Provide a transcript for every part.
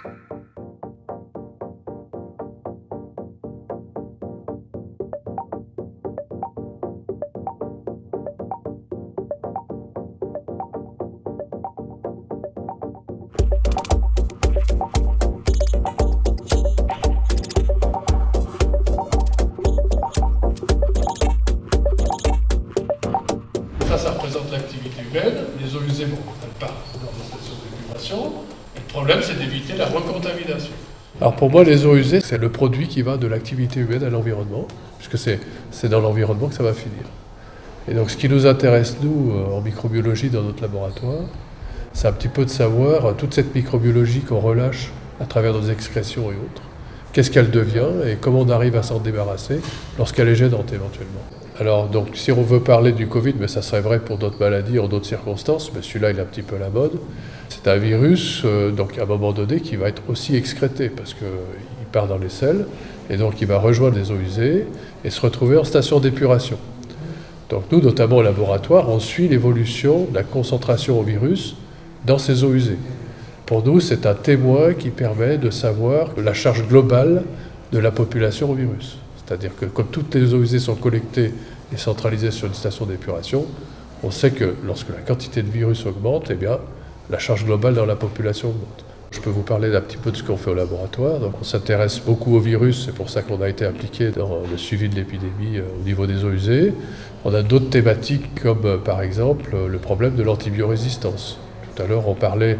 Ça représente l'activité humaine. Les eaux usées, bon, elles partent dans les stations d'épuration. Le problème, c'est d'éviter la recontamination. Alors pour moi, les eaux usées, c'est le produit qui va de l'activité humaine à l'environnement, puisque c'est dans l'environnement que ça va finir. Et donc ce qui nous intéresse, nous, en microbiologie, dans notre laboratoire, c'est un petit peu de savoir toute cette microbiologie qu'on relâche à travers nos excrétions et autres. Qu'est-ce qu'elle devient et comment on arrive à s'en débarrasser lorsqu'elle est gênante éventuellement. Alors, donc, si on veut parler du Covid, mais ça serait vrai pour d'autres maladies ou d'autres circonstances, mais celui-là, il est un petit peu à la mode. C'est un virus, donc à un moment donné, qui va être aussi excrété, parce qu'il part dans les selles, et donc il va rejoindre les eaux usées et se retrouver en station d'épuration. Donc nous, notamment au laboratoire, on suit l'évolution de la concentration au virus dans ces eaux usées. Pour nous, c'est un témoin qui permet de savoir la charge globale de la population au virus. C'est-à-dire que comme toutes les eaux usées sont collectées et centralisées sur une station d'épuration, on sait que lorsque la quantité de virus augmente, eh bien, la charge globale dans la population augmente. Je peux vous parler d'un petit peu de ce qu'on fait au laboratoire. Donc, on s'intéresse beaucoup au virus, c'est pour ça qu'on a été impliqué dans le suivi de l'épidémie au niveau des eaux usées. On a d'autres thématiques comme par exemple le problème de l'antibiorésistance. Tout à l'heure, on parlait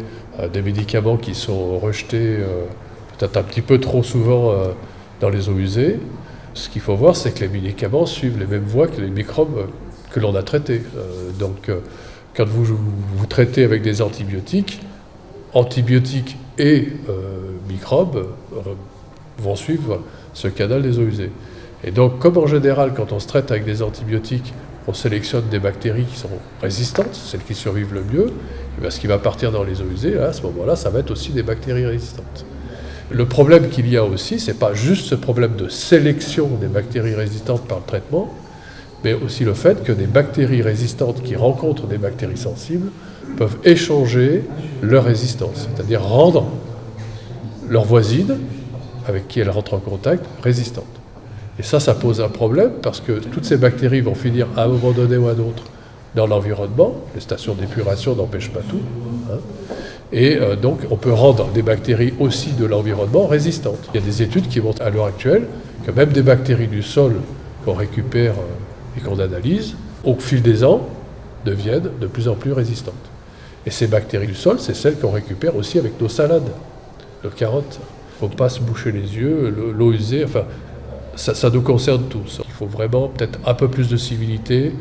des médicaments qui sont rejetés peut-être un petit peu trop souvent dans les eaux usées. Ce qu'il faut voir, c'est que les médicaments suivent les mêmes voies que les microbes que l'on a traités. Quand vous traitez avec des antibiotiques et microbes vont suivre ce canal des eaux usées. Et donc, comme en général, quand on se traite avec des antibiotiques, on sélectionne des bactéries qui sont résistantes, celles qui survivent le mieux, et bien ce qui va partir dans les eaux usées, à ce moment-là, ça va être aussi des bactéries résistantes. Le problème qu'il y a aussi, ce n'est pas juste ce problème de sélection des bactéries résistantes par le traitement, mais aussi le fait que des bactéries résistantes qui rencontrent des bactéries sensibles peuvent échanger leur résistance, c'est-à-dire rendre leur voisine, avec qui elles rentrent en contact, résistante. Et ça pose un problème parce que toutes ces bactéries vont finir à un moment donné ou à un autre dans l'environnement. Les stations d'épuration n'empêchent pas tout. Et donc, on peut rendre des bactéries aussi de l'environnement résistantes. Il y a des études qui montrent à l'heure actuelle que même des bactéries du sol qu'on récupère et qu'on analyse, au fil des ans, deviennent de plus en plus résistantes. Et ces bactéries du sol, c'est celles qu'on récupère aussi avec nos salades, nos carottes. Il ne faut pas se boucher les yeux, l'eau usée, enfin, ça nous concerne tous. Il faut vraiment peut-être un peu plus de civilité,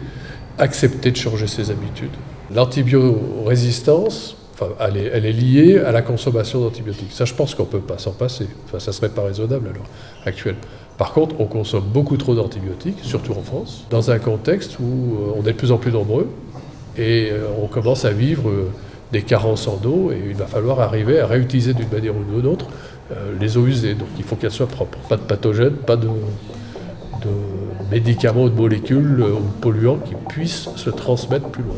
accepter de changer ses habitudes. L'antibiorésistance, elle est liée à la consommation d'antibiotiques. Ça, je pense qu'on ne peut pas s'en passer. Enfin, ça ne serait pas raisonnable à l'heure actuelle. Par contre, on consomme beaucoup trop d'antibiotiques, surtout en France, dans un contexte où on est de plus en plus nombreux et on commence à vivre des carences en eau et il va falloir arriver à réutiliser d'une manière ou d'une autre les eaux usées. Donc il faut qu'elles soient propres. Pas de pathogènes, pas de médicaments ou de molécules ou de polluants qui puissent se transmettre plus loin.